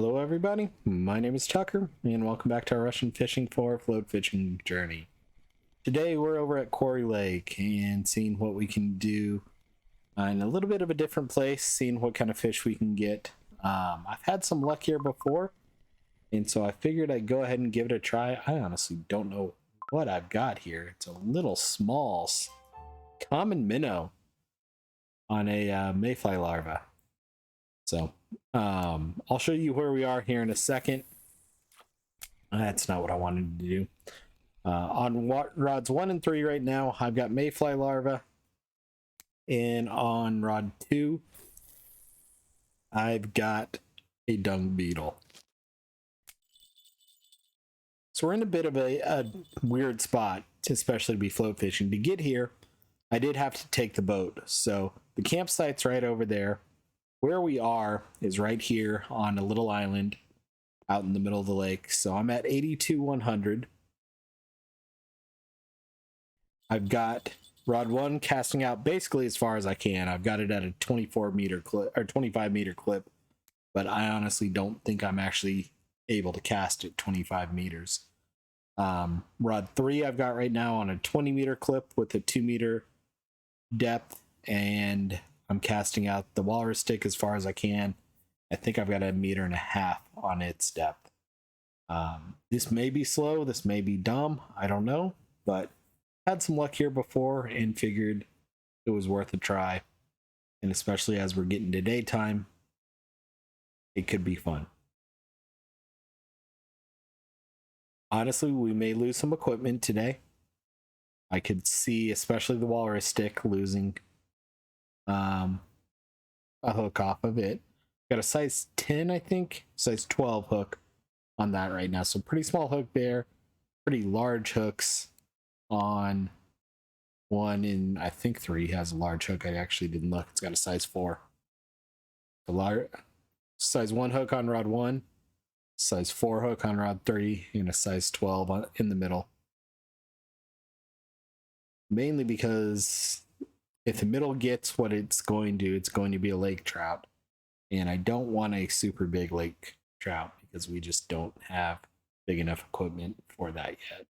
Hello, everybody. My name is Tucker, and welcome back to our Russian Fishing for Float Fishing journey. Today, we're over at Kuori Lake and seeing what we can do in a little bit of a different place, seeing what kind of fish we can get. I've had some luck here before, and so I figured I'd go ahead and give it a try. I honestly don't know what I've got here. It's a little small, common minnow on a mayfly larva. So I'll show you where we are here in a second. That's not what I wanted to do. On rods 1 and 3 right now, I've got mayfly larva. And on rod 2, I've got a dung beetle. So we're in a bit of a weird spot, especially to be float fishing. To get here, I did have to take the boat. So the campsite's right over there. Where we are is right here on a little island out in the middle of the lake. So I'm at 82-100. I've got rod 1 casting out basically as far as I can. I've got it at a 24-meter clip or 25-meter clip, but I honestly don't think I'm actually able to cast at 25 meters. Rod 3 I've got right now on a 20-meter clip with a 2-meter depth, and I'm casting out the walrus stick as far as I can. I think I've got 1.5 meters on its depth. This may be slow, this may be dumb, I don't know, but had some luck here before and figured it was worth a try. And especially as we're getting to daytime, it could be fun. Honestly, we may lose some equipment today. I could see, especially the walrus stick, losing a hook off of it. Got a size 10, I think, size 12 hook on that right now. So pretty small hook there, pretty large hooks on 1, and I think 3 has a large hook. I actually didn't look. It's got a size 4. A large size 1 hook on rod 1, size 4 hook on rod 3, and a size 12 in the middle. Mainly because if the middle gets what it's going to be a lake trout. And I don't want a super big lake trout because we just don't have big enough equipment for that yet.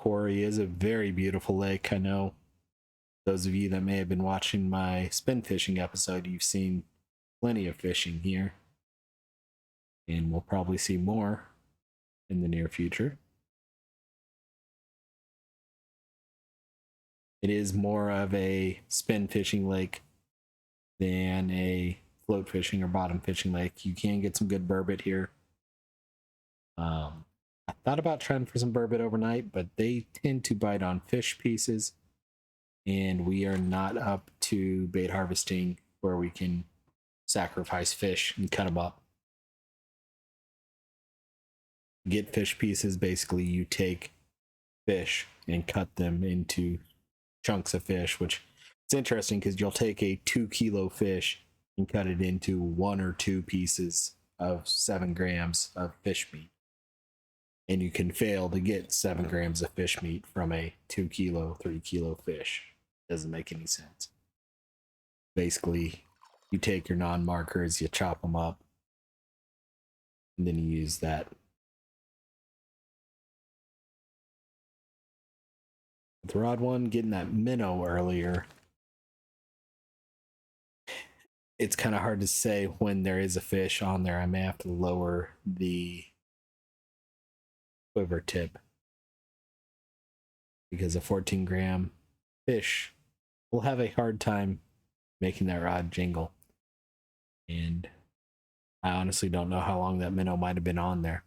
Kuori is a very beautiful lake. I know those of you that may have been watching my spin fishing episode, you've seen plenty of fishing here. And we'll probably see more in the near future. It is more of a spin fishing lake than a float fishing or bottom fishing lake. You can get some good burbot here. I thought about trying for some burbot overnight, but they tend to bite on fish pieces, and we are not up to bait harvesting where we can sacrifice fish and cut them up. Get fish pieces, basically you take fish and cut them into chunks of fish, which it's interesting because you'll take a 2-kilo fish and cut it into 1 or 2 pieces of 7 grams of fish meat. And you can fail to get 7 grams of fish meat from a 2-kilo, 3-kilo fish. Doesn't make any sense. Basically, you take your non-markers, you chop them up, and then you use that. With rod 1, getting that minnow earlier, it's kind of hard to say when there is a fish on there. I may have to lower the quiver tip because a 14-gram fish will have a hard time making that rod jingle. And I honestly don't know how long that minnow might have been on there.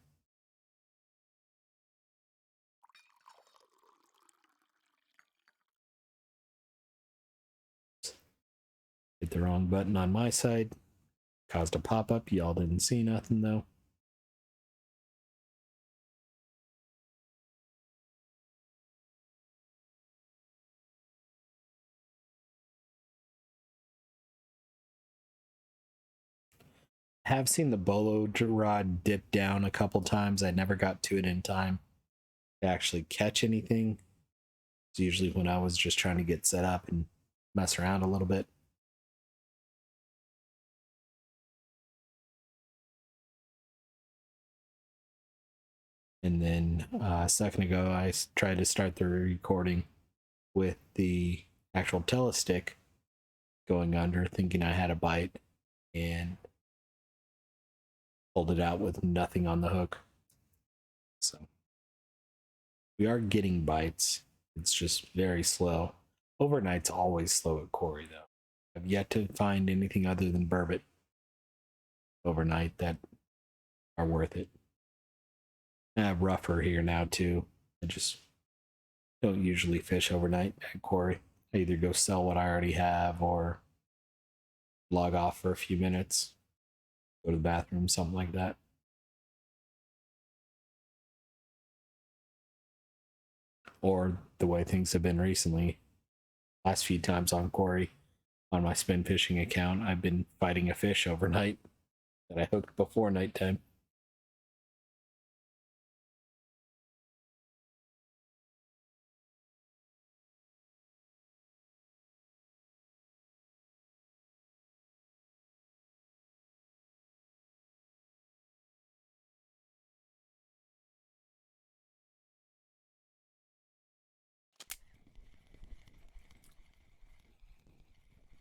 Hit the wrong button on my side. Caused a pop-up. Y'all didn't see nothing though. Have seen the bolo rod dip down a couple times. I never got to it in time to actually catch anything. It's usually when I was just trying to get set up and mess around a little bit. And then a second ago, I tried to start the recording with the actual telestick going under, thinking I had a bite, and pulled it out with nothing on the hook. So we are getting bites. It's just very slow. Overnight's always slow at Kuori, though. I've yet to find anything other than burbot overnight that are worth it. I have rougher here now, too. I just don't usually fish overnight at Kuori. I either go sell what I already have or log off for a few minutes, go to the bathroom, something like that. Or the way things have been recently, last few times on Kuori, on my spin fishing account, I've been fighting a fish overnight that I hooked before nighttime.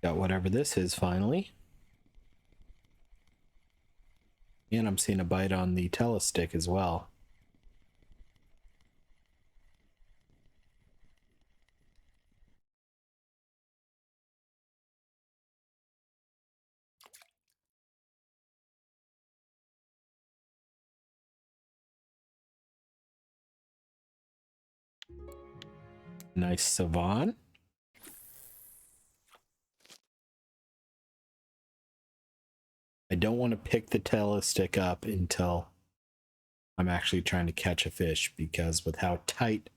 Got whatever this is finally. And I'm seeing a bite on the telestick as well. Nice Savon. I don't want to pick the telestick up until I'm actually trying to catch a fish, because with how tight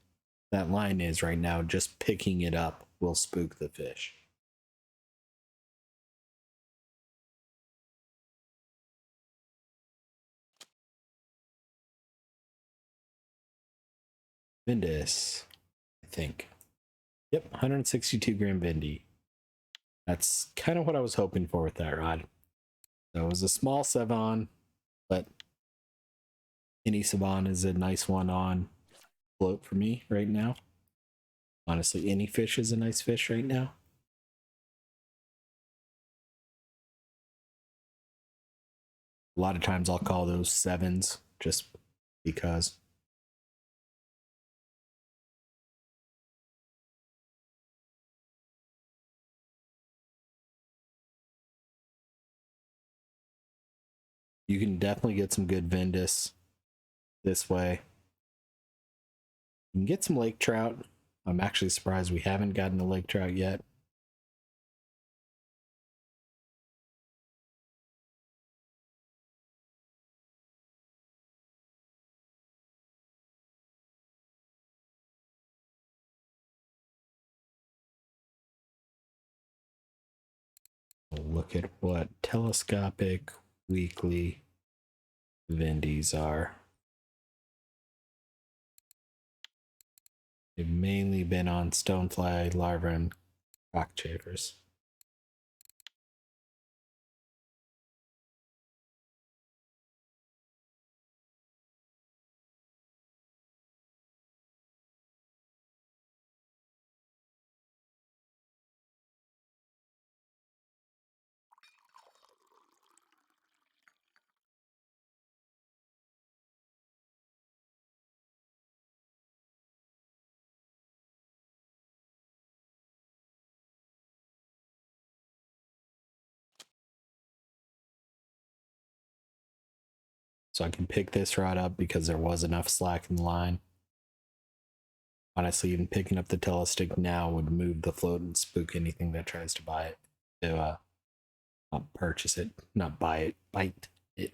that line is right now, just picking it up will spook the fish. Vindis, I think. Yep, 162 gram Vindy. That's kind of what I was hoping for with that rod. So it was a small Savon, but any Savon is a nice one on float for me right now. Honestly, any fish is a nice fish right now. A lot of times I'll call those sevens just because. You can definitely get some good Vindis this way. You can get some lake trout. I'm actually surprised we haven't gotten a lake trout yet. Look at what telescopic weekly Vindies are. They've mainly been on stonefly, larvae, and cockchafers. So I can pick this rod up because there was enough slack in the line. Honestly, even picking up the telestick now would move the float and spook anything that tries to buy it. To not purchase it, not buy it, bite it.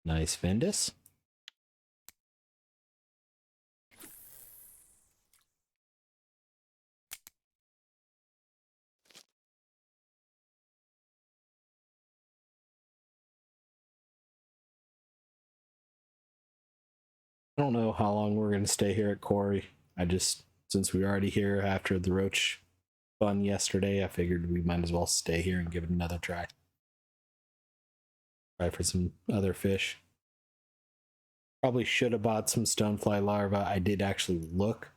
Nice Vindis. I don't know how long we're going to stay here at Kuori. Since we were already here after the roach fun yesterday, I figured we might as well stay here and give it another try. Try for some other fish. Probably should have bought some stonefly larvae. I did actually look.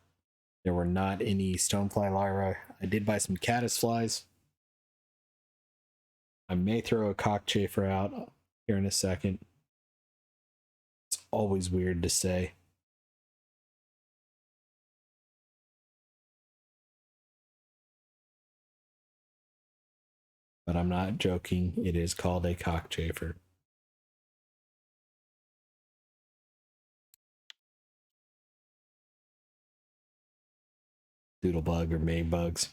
There were not any stonefly larvae. I did buy some caddisflies. I may throw a cockchafer out here in a second. It's always weird to say. But I'm not joking. It is called a cockchafer. Doodlebug or maybugs.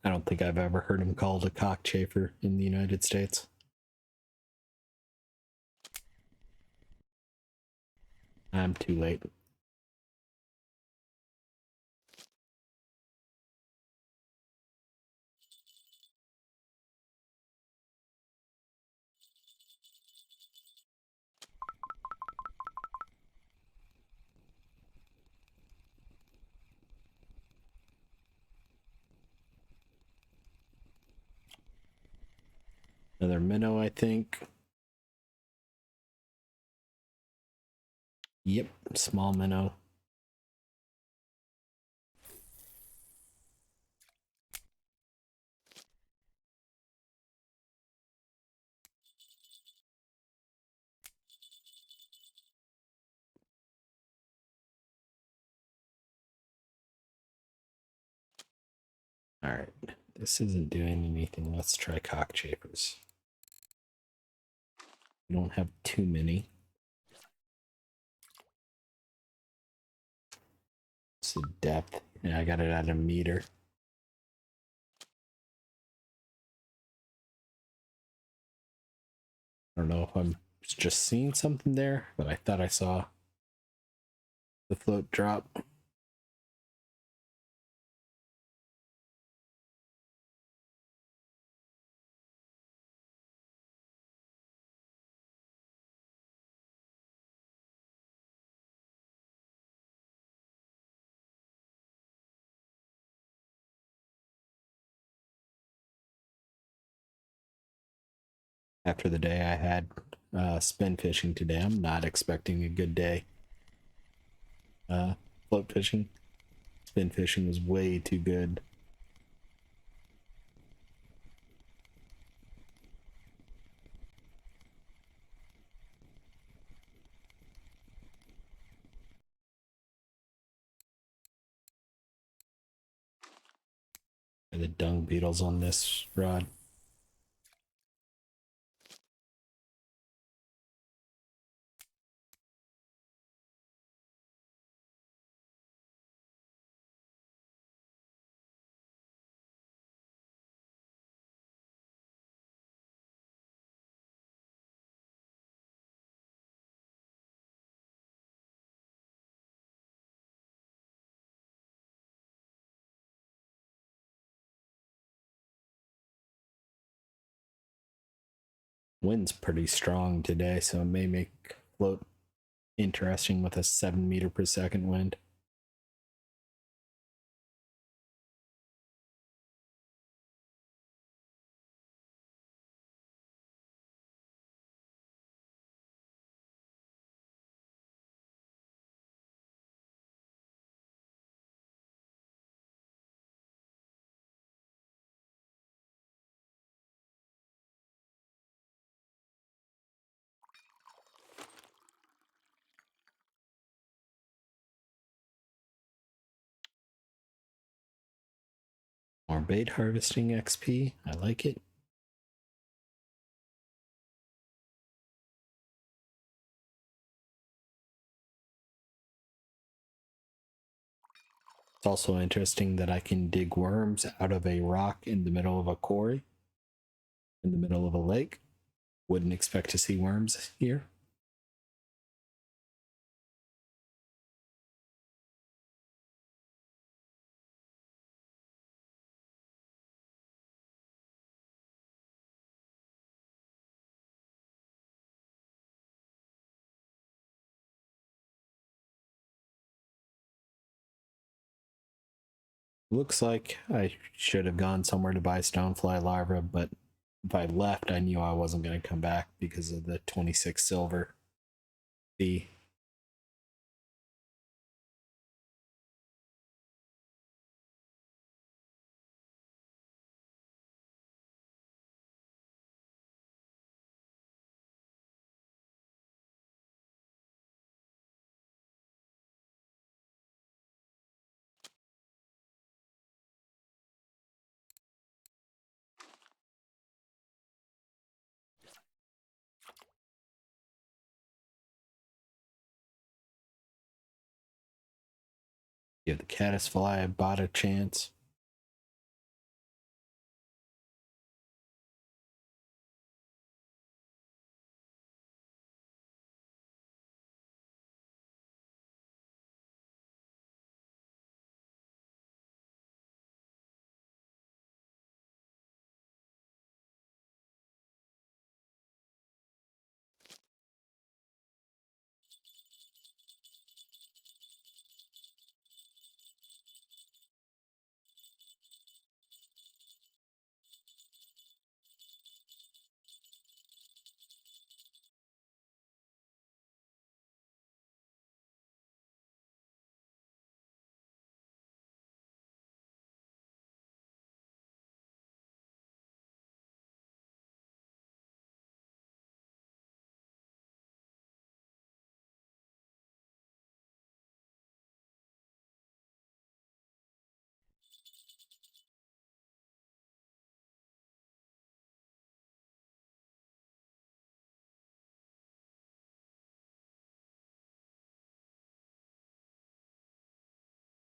I don't think I've ever heard him called a cockchafer in the United States. I'm too late. Another minnow, I think. Yep, small minnow. All right, this isn't doing anything. Let's try cockchafers. We don't have too many. It's the depth. Yeah, I got it at a meter. I don't know if I'm just seeing something there, but I thought I saw the float drop. After the day I had spin fishing today, I'm not expecting a good day. Float fishing, spin fishing was way too good. The dung beetles on this rod. Wind's pretty strong today, so it may make float interesting with a 7 meter per second wind. More bait harvesting XP. I like it. It's also interesting that I can dig worms out of a rock in the middle of a quarry. in the middle of a lake. Wouldn't expect to see worms here. Looks like I should have gone somewhere to buy stonefly larvae, but if I left, I knew I wasn't going to come back because of the 26 silver fee. Give the caddisfly a bought a chance.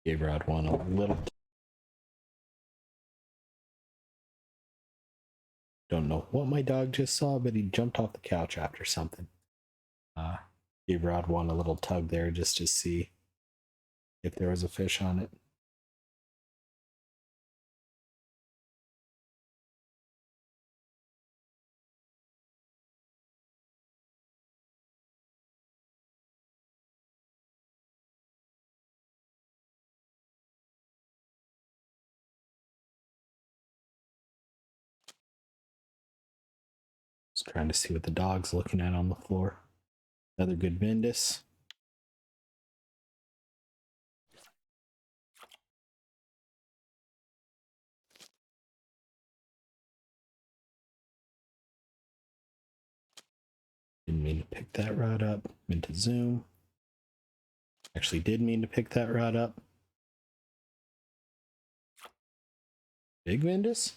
Gave Rod one a little. Don't know what my dog just saw, but he jumped off the couch after something. Gave Rod one a little tug there just to see if there was a fish on it. Just trying to see what the dog's looking at on the floor. Another good Vindus. Didn't mean to pick that rod up. Meant to zoom. Actually did mean to pick that rod up. Big Vindus?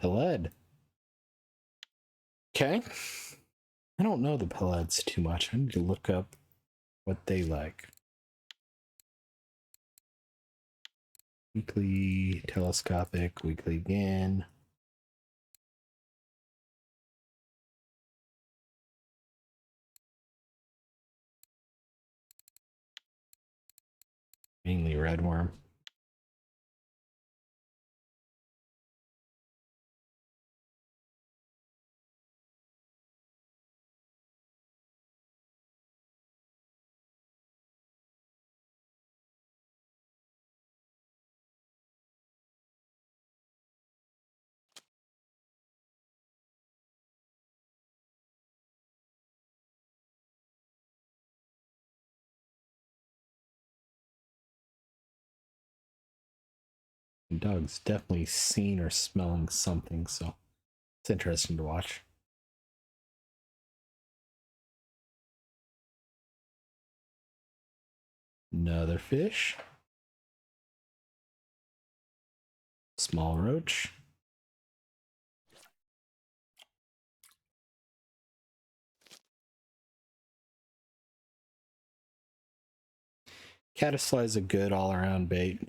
Peled. Okay. I don't know the Peleds too much. I need to look up what they like. Weekly, telescopic, weekly again. Mainly redworm. The dog's definitely seen or smelling something, so it's interesting to watch. Another fish. Small roach. Caddisfly is a good all-around bait.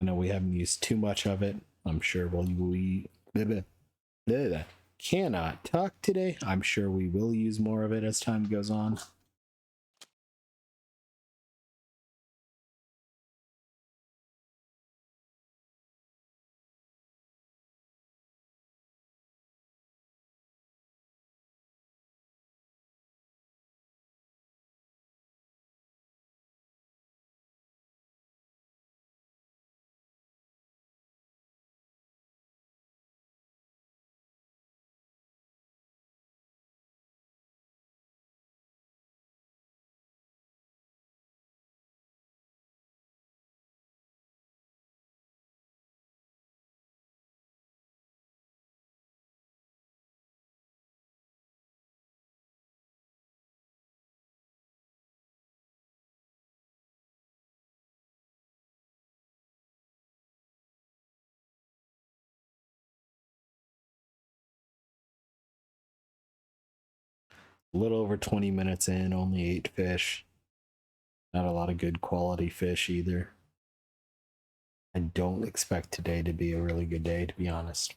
I know we haven't used too much of it. I'm sure we cannot talk today. I'm sure we will use more of it as time goes on. A little over 20 minutes in, only 8 fish. Not a lot of good quality fish either. I don't expect today to be a really good day, to be honest.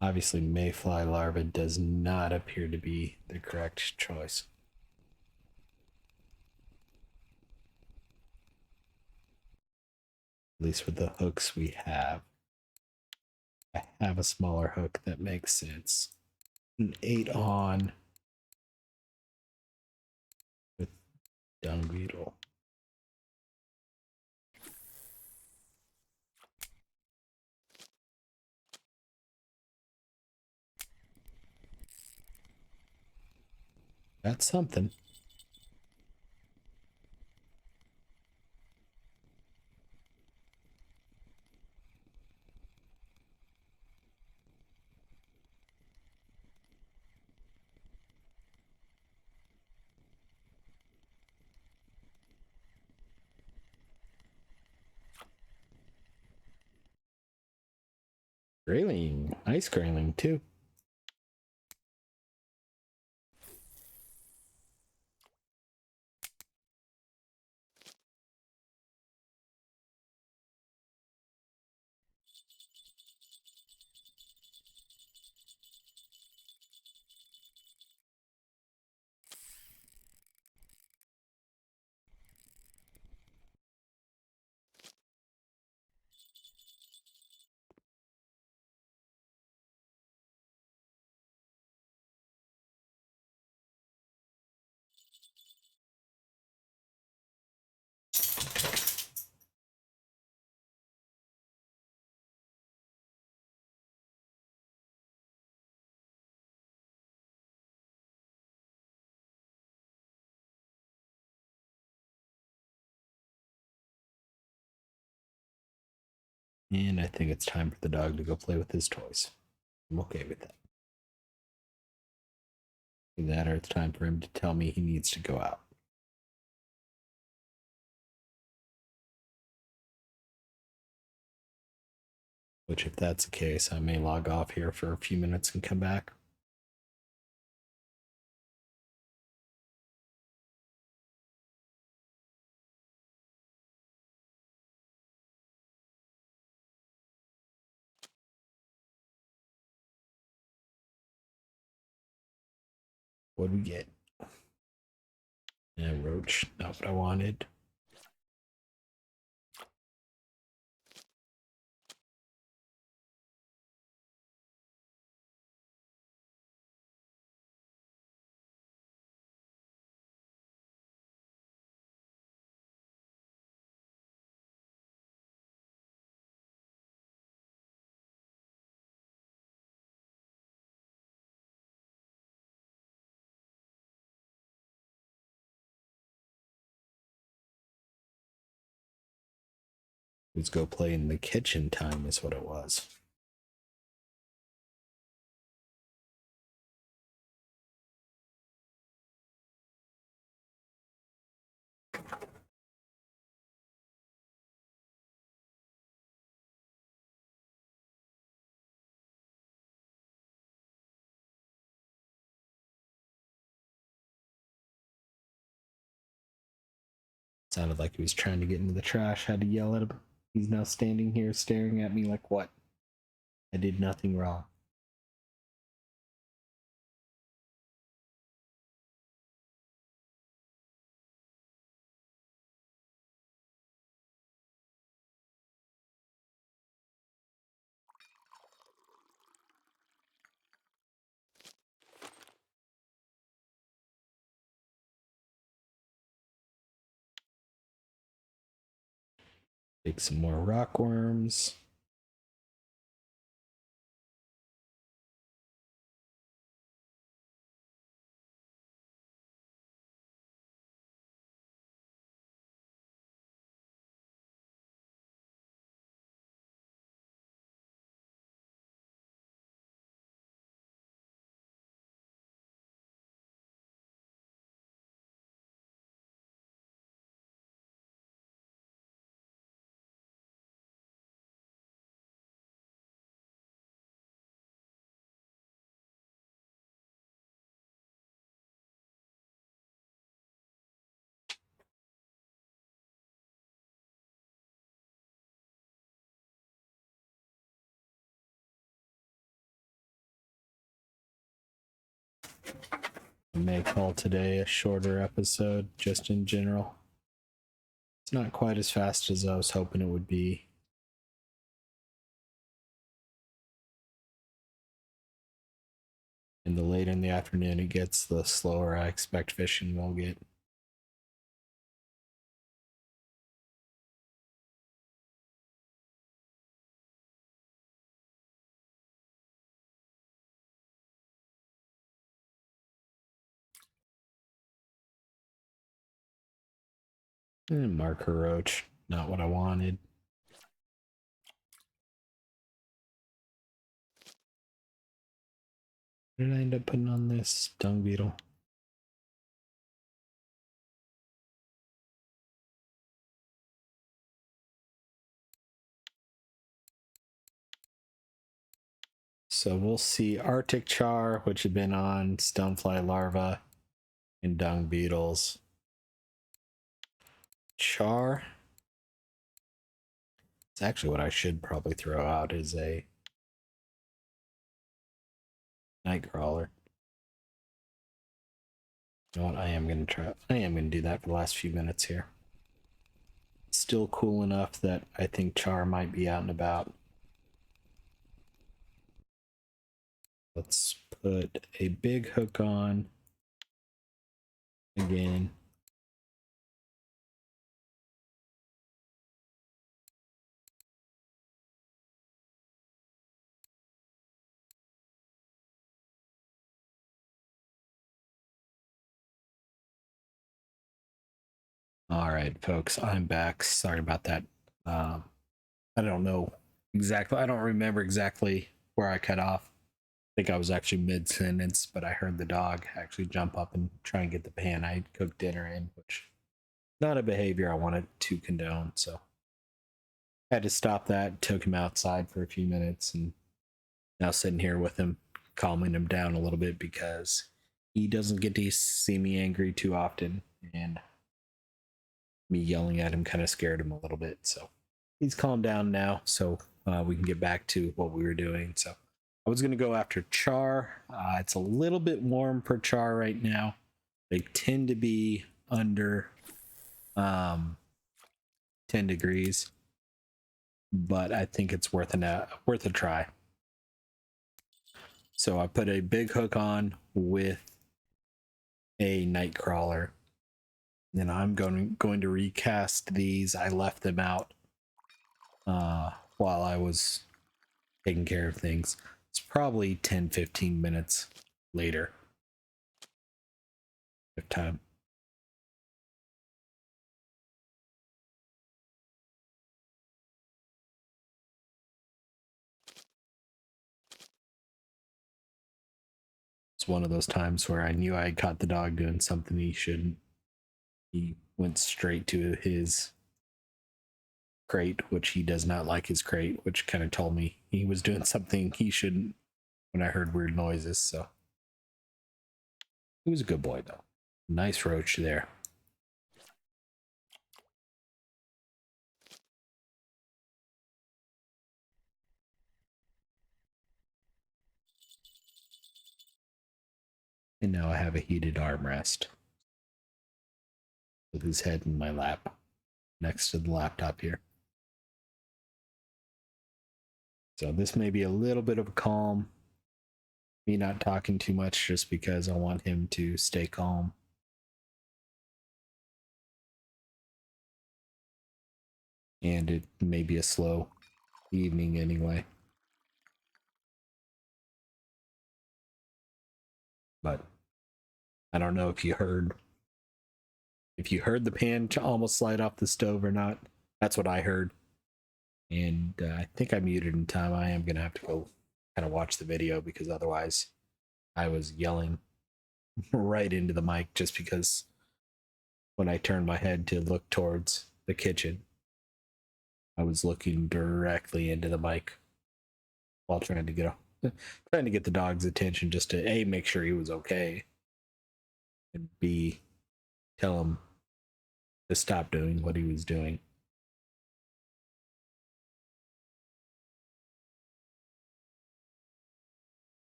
Obviously, mayfly larva does not appear to be the correct choice. At least with the hooks we have. I have a smaller hook that makes sense. An 8 on with dung beetle. That's something. Grayling. Nice grayling, too. And I think it's time for the dog to go play with his toys. I'm okay with that. Either that or it's time for him to tell me he needs to go out. Which, if that's the case, I may log off here for a few minutes and come back. What do we get? Yeah, roach. Not what I wanted. Let's go play in the kitchen time, is what it was. Sounded like he was trying to get into the trash. Had to yell at him. He's now standing here staring at me like, what? I did nothing wrong. Take some more rockworms. I may call today a shorter episode, just in general. It's not quite as fast as I was hoping it would be. And the later in the afternoon it gets, the slower I expect fishing will get. And marker roach, not what I wanted. What did I end up putting on this? Dung beetle. So we'll see Arctic char, which had been on stonefly larvae and dung beetles. Char. It's actually what I should probably throw out is a night crawler. You know what? I am gonna do that for the last few minutes here. It's still cool enough that I think char might be out and about. Let's put a big hook on again. All right, folks, I'm back. Sorry about that. I don't know exactly. I don't remember exactly where I cut off. I think I was actually mid sentence, but I heard the dog actually jump up and try and get the pan I cooked dinner in, which not a behavior I wanted to condone. So I had to stop that. Took him outside for a few minutes, and now sitting here with him, calming him down a little bit because he doesn't get to see me angry too often, and me yelling at him kind of scared him a little bit. So he's calmed down now, so we can get back to what we were doing. So I was going to go after char. It's a little bit warm for char right now. They tend to be under 10 degrees, but I think it's worth a try. So I put a big hook on with a night crawler. And I'm going to recast these. I left them out while I was taking care of things. It's probably 10-15 minutes later. If time. It's one of those times where I knew I had caught the dog doing something he shouldn't. He went straight to his crate, which he does not like his crate, which kind of told me he was doing something he shouldn't when I heard weird noises. So he was a good boy, though. Nice roach there. And now I have a heated armrest with his head in my lap next to the laptop here. So this may be a little bit of a calm, me not talking too much just because I want him to stay calm. And it may be a slow evening anyway. But I don't know if you heard the pan almost slide off the stove or not. That's what I heard. And I think I muted in time. I am going to have to go kind of watch the video because otherwise I was yelling right into the mic just because when I turned my head to look towards the kitchen, I was looking directly into the mic while trying to get the dog's attention just to A, make sure he was okay, and B, tell him to stop doing what he was doing.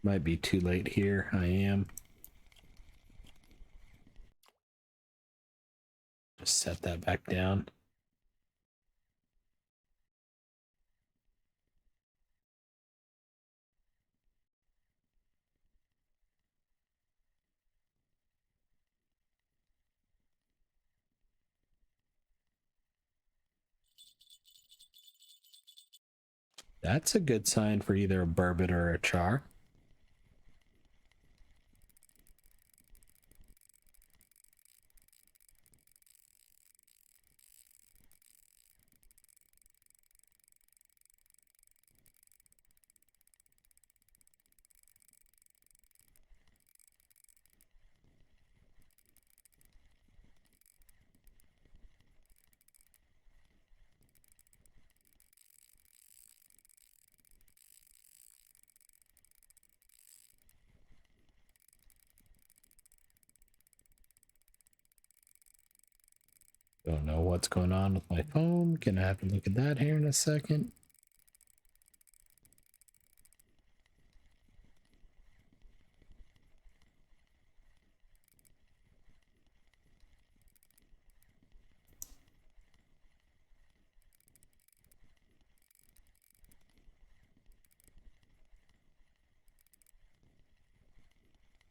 Might be too late here. I am. Just set that back down. That's a good sign for either a burbot or a char. Don't know what's going on with my phone. Gonna have to look at that here in a second.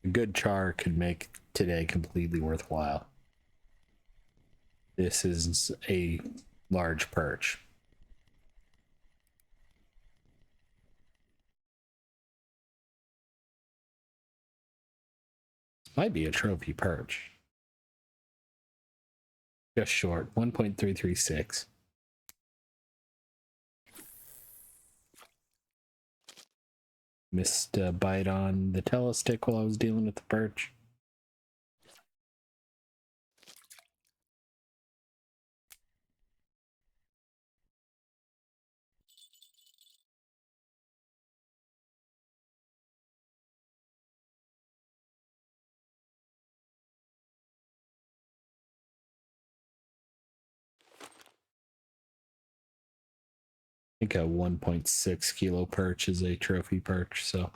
A good char could make today completely worthwhile. This is a large perch. This might be a trophy perch. Just short, 1.336. Missed a bite on the telestick while I was dealing with the perch. I think a 1.6 kilo perch is a trophy perch, so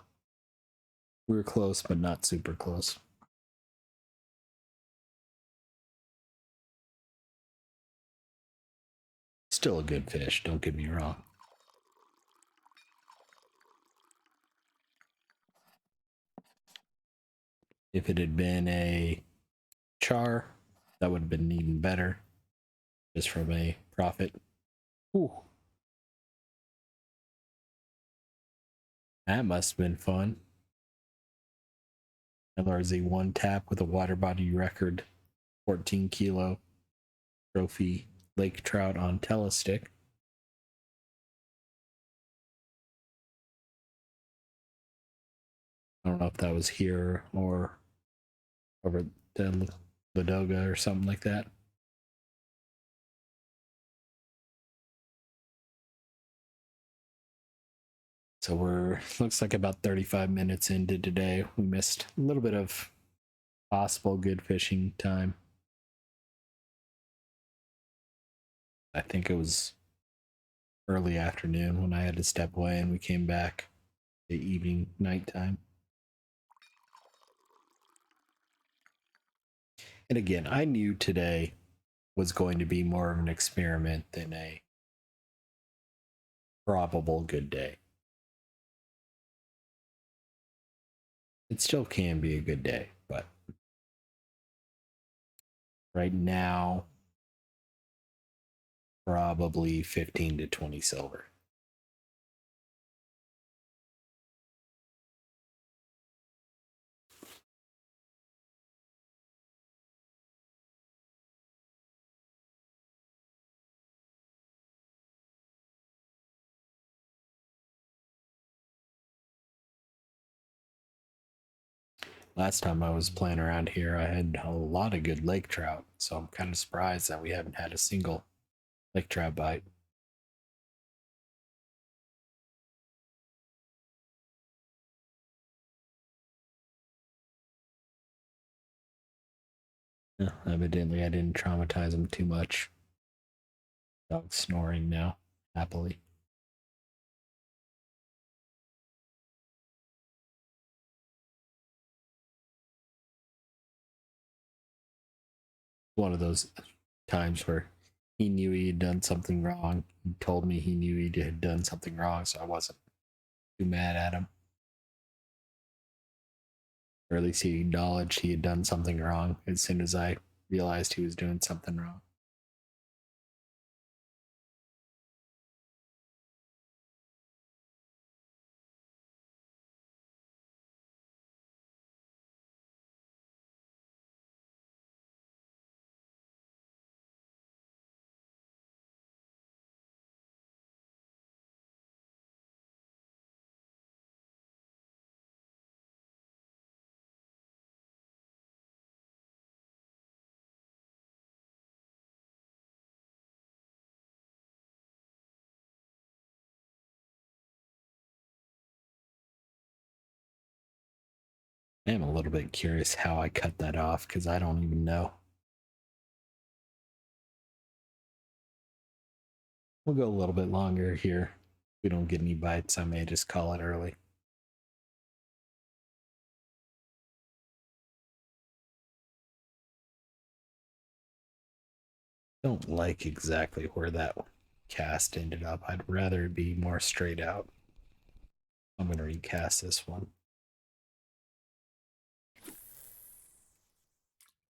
we were close, but not super close. Still a good fish, don't get me wrong. If it had been a char, that would have been even better, just from a profit. Ooh. That must have been fun. LRZ one tap with a water body record 14 kilo trophy lake trout on telestick. I don't know if that was here or over the Ladoga or something like that. So we're looks like about 35 minutes into today. We missed a little bit of possible good fishing time. I think it was early afternoon when I had to step away and we came back the evening, nighttime. And again, I knew today was going to be more of an experiment than a probable good day. It still can be a good day, but right now, probably 15 to 20 silver. Last time I was playing around here, I had a lot of good lake trout, so I'm kind of surprised that we haven't had a single lake trout bite. Yeah, evidently, I didn't traumatize him too much. Dog's snoring now, happily. One of those times where he knew he had done something wrong. He told me he knew he had done something wrong, so I wasn't too mad at him. Or at least he acknowledged he had done something wrong as soon as I realized he was doing something wrong. I am a little bit curious how I cut that off because I don't even know. We'll go a little bit longer here. If we don't get any bites, I may just call it early. Don't like exactly where that cast ended up. I'd rather it be more straight out. I'm going to recast this one.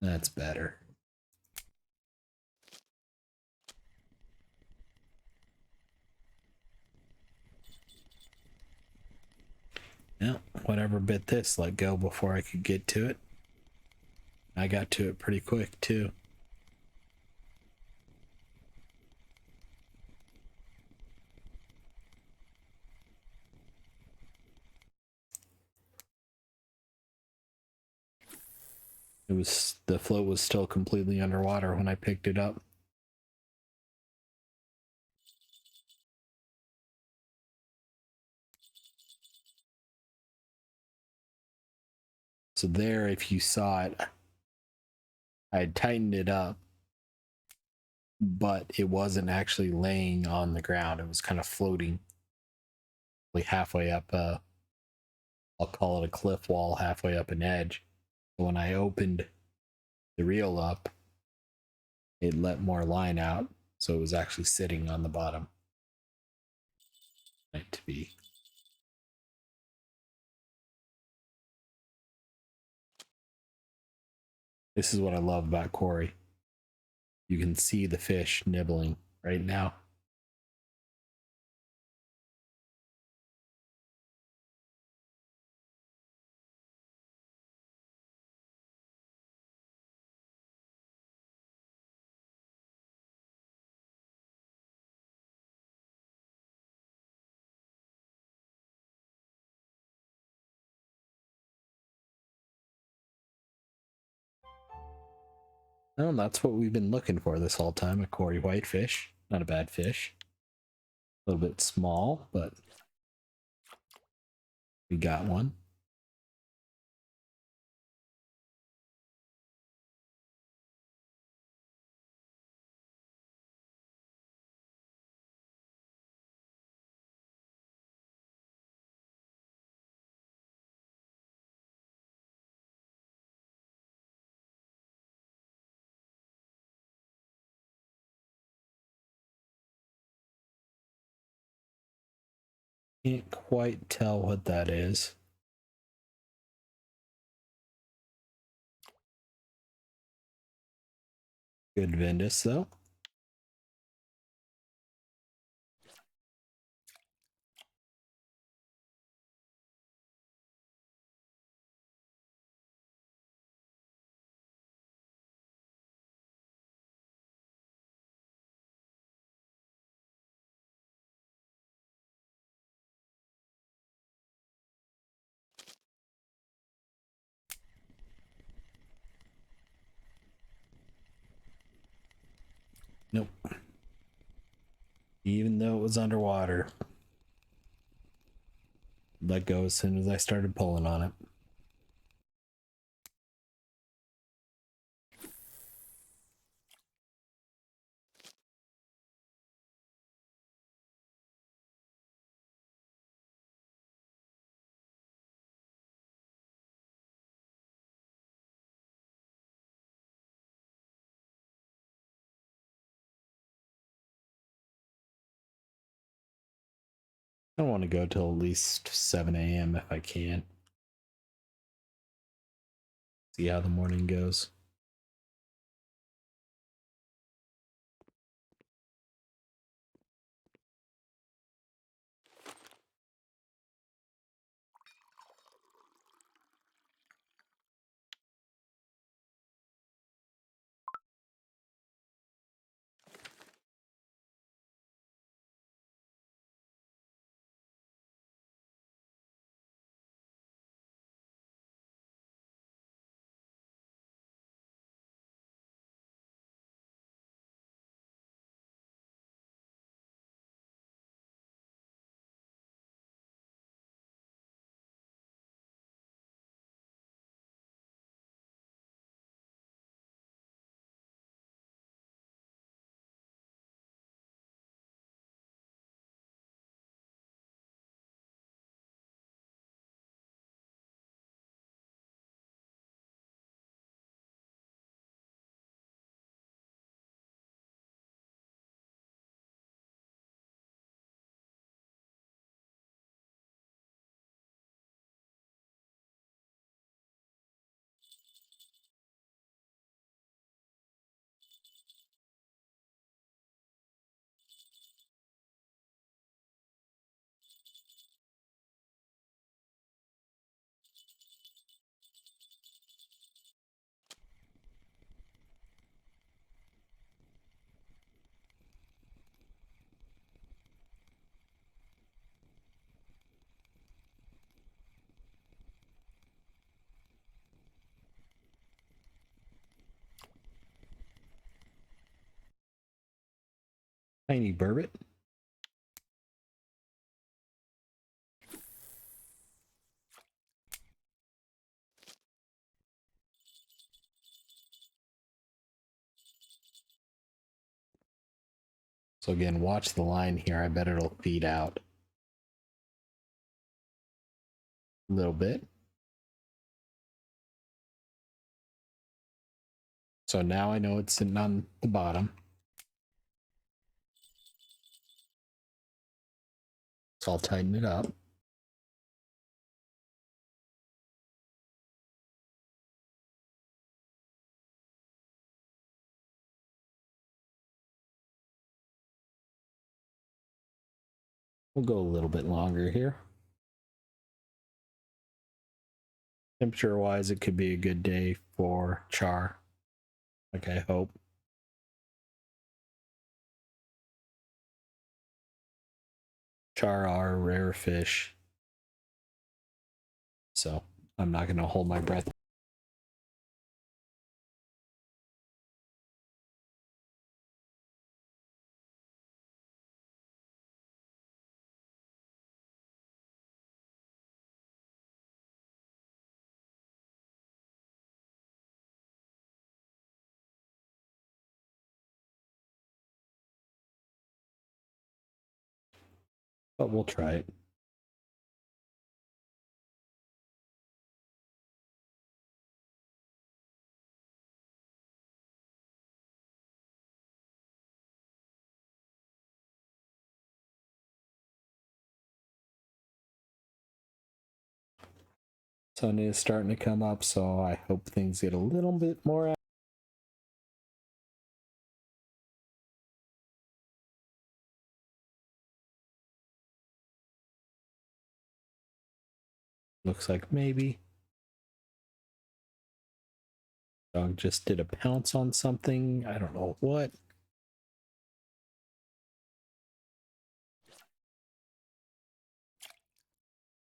That's better. Yeah, whatever bit this let go before I could get to it. I got to it pretty quick, too. The float was still completely underwater when I picked it up. So there, if you saw it, I had tightened it up, but it wasn't actually laying on the ground. It was kind of floating like halfway up I'll call it a cliff wall, halfway up an edge. So when I opened the reel up, it let more line out, so it was actually sitting on the bottom. Right to be. This is what I love about Kuori. You can see the fish nibbling right now. Well, that's what we've been looking for this whole time, a Kuori whitefish. Not a bad fish. A little bit small, but we got one. Can't quite tell what that is. Good Ventus, though. Nope. Even though it was underwater. Let go as soon as I started pulling on it. I want to go till at least 7 a.m. if I can. See how the morning goes. Tiny burbot. So again, watch the line here. I bet it'll feed out a little bit. So now I know it's sitting on the bottom. So I'll tighten it up. We'll go a little bit longer here. Temperature wise, it could be a good day for char. Like I hope. Char are rare fish. So I'm not going to hold my breath. But we'll try it. Sun is starting to come up, so I hope things get a little bit more. Looks like maybe. Dog just did a pounce on something. I don't know what.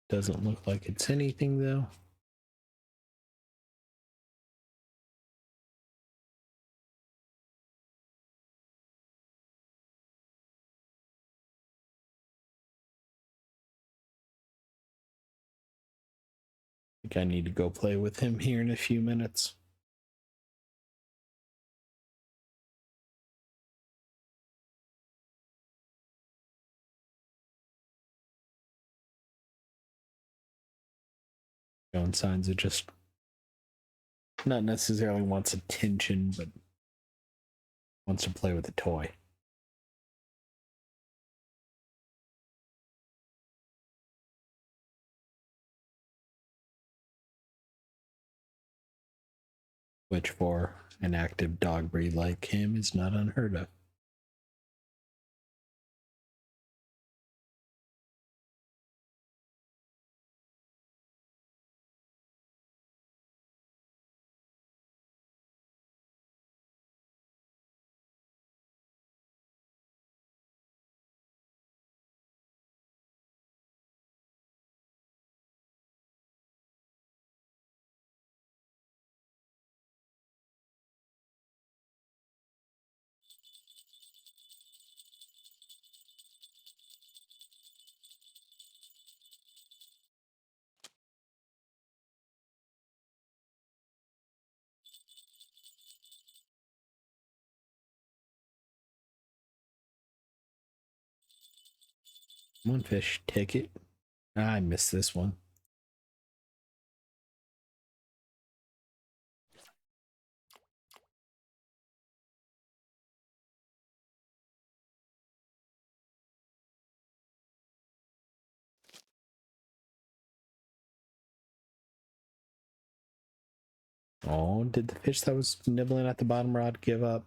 Doesn't look like it's anything though. I think I need to go play with him here in a few minutes. Showing signs of just not necessarily wants attention, but wants to play with a toy. Which for an active dog breed like him is not unheard of. One fish, take it. I missed this one. Oh, did the fish that was nibbling at the bottom rod give up?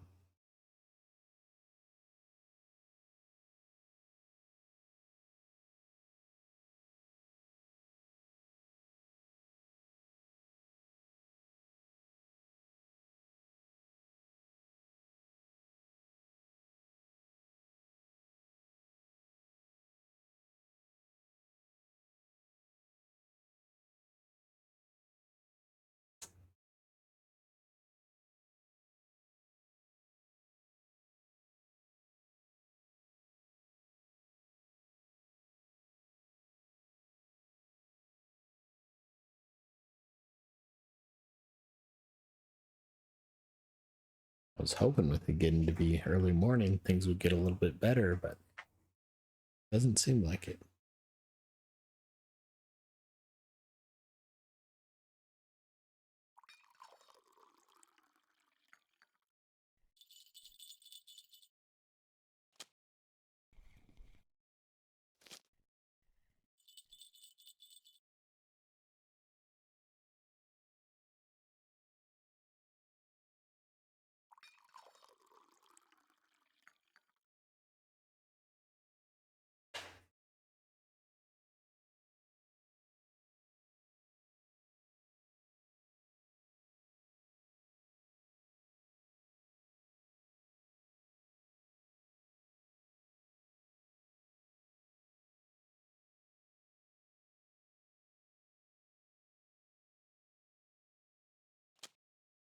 I was hoping with it getting to be early morning, things would get a little bit better, but doesn't seem like it.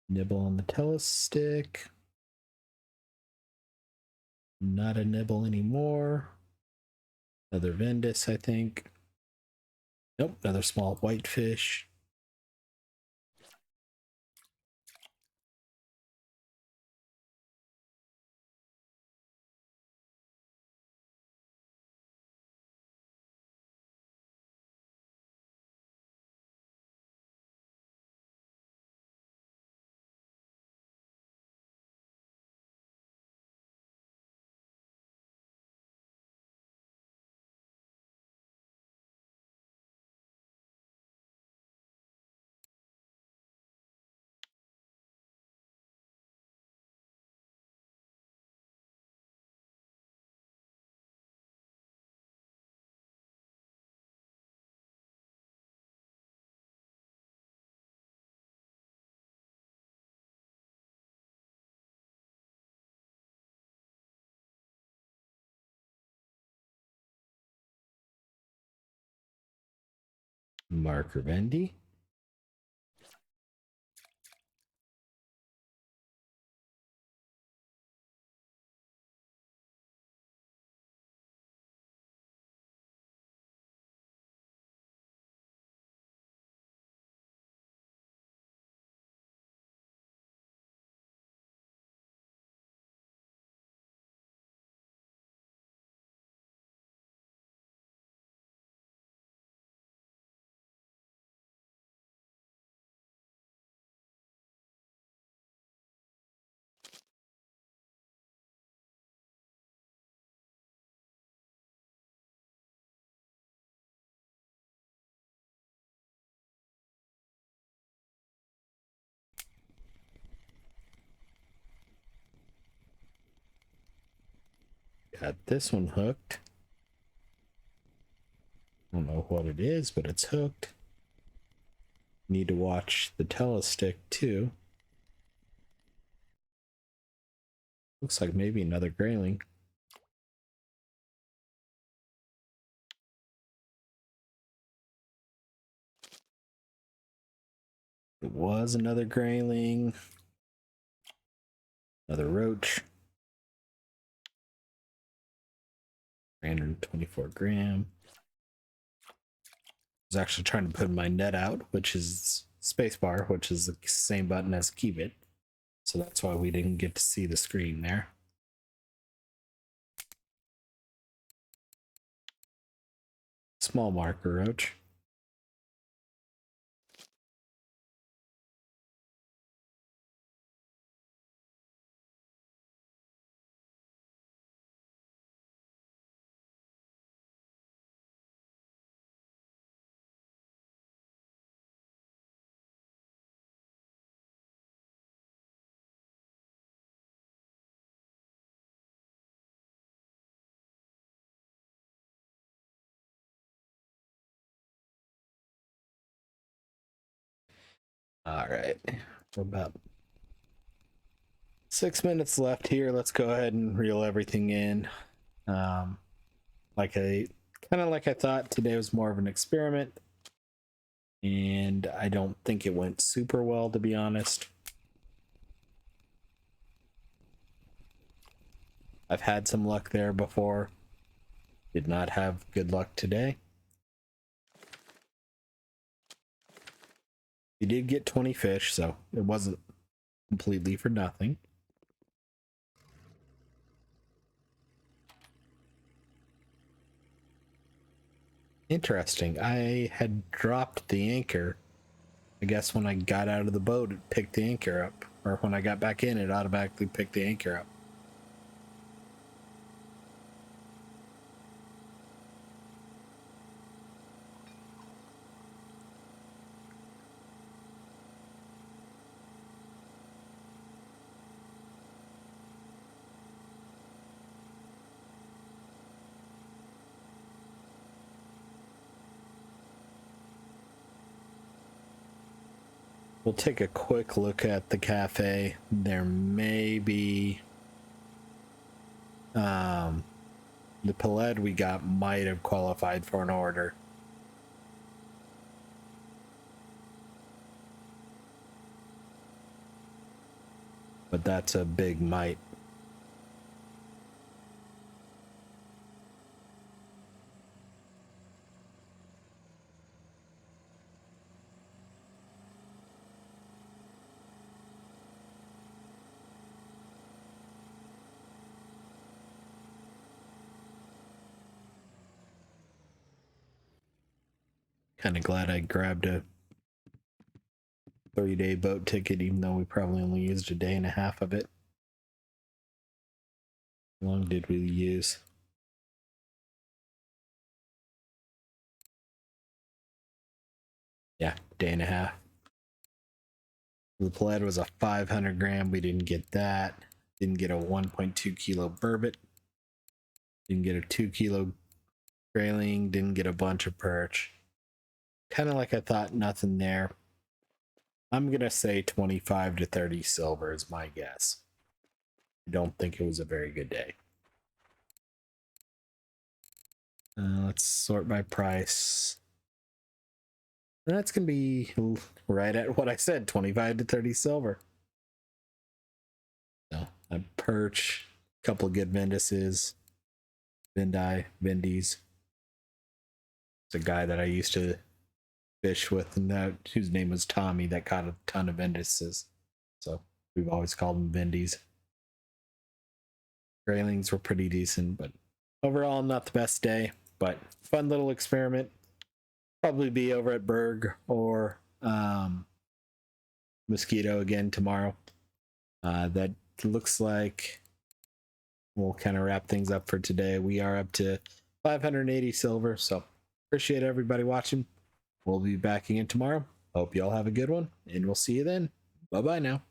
Nibble on the telestick. Not a nibble anymore. Another Vendus, I think. Nope, another small whitefish. Marker Bendy. Got this one hooked. I don't know what it is, but it's hooked. Need to watch the telestick too. Looks like maybe another grayling. It was another grayling. Another roach. 324 gram. I was actually trying to put my net out, which is spacebar, which is the same button as keep it. So that's why we didn't get to see the screen there. Small marker roach. All right. We're about 6 minutes left here. Let's go ahead and reel everything in. Like I thought, today was more of an experiment, and I don't think it went super well, to be honest. I've had some luck there before. Did not have good luck today. We did get 20 fish, so it wasn't completely for nothing. Interesting. I had dropped the anchor. I guess when I got out of the boat, it picked the anchor up. Or when I got back in, it automatically picked the anchor up. We'll take a quick look at the cafe. There may be the pellet we got might have qualified for an order. But that's a big might. Kind of glad I grabbed a 30-day boat ticket, even though we probably only used a day and a half of it. How long did we use? Yeah, day and a half. The pellet was a 500 gram. We didn't get that. Didn't get a 1.2 kilo burbot. Didn't get a 2 kilo grayling. Didn't get a bunch of perch. Kind of like I thought, nothing there. I'm going to say 25 to 30 silver is my guess. I don't think it was a very good day. Let's sort by price. That's going to be right at what I said, 25 to 30 silver. So a perch, a couple of good Vendises, Vendies. It's a guy that I used to fish with, and that whose name was Tommy, that caught a ton of Vendises. So we've always called them Vendies. Graylings were pretty decent, but overall not the best day, but fun little experiment. Probably be over at Berg or Mosquito again tomorrow. That looks like we'll kind of wrap things up for today. We are up to 580 silver, so appreciate everybody watching. We'll be back again tomorrow. Hope you all have a good one, and we'll see you then. Bye bye now.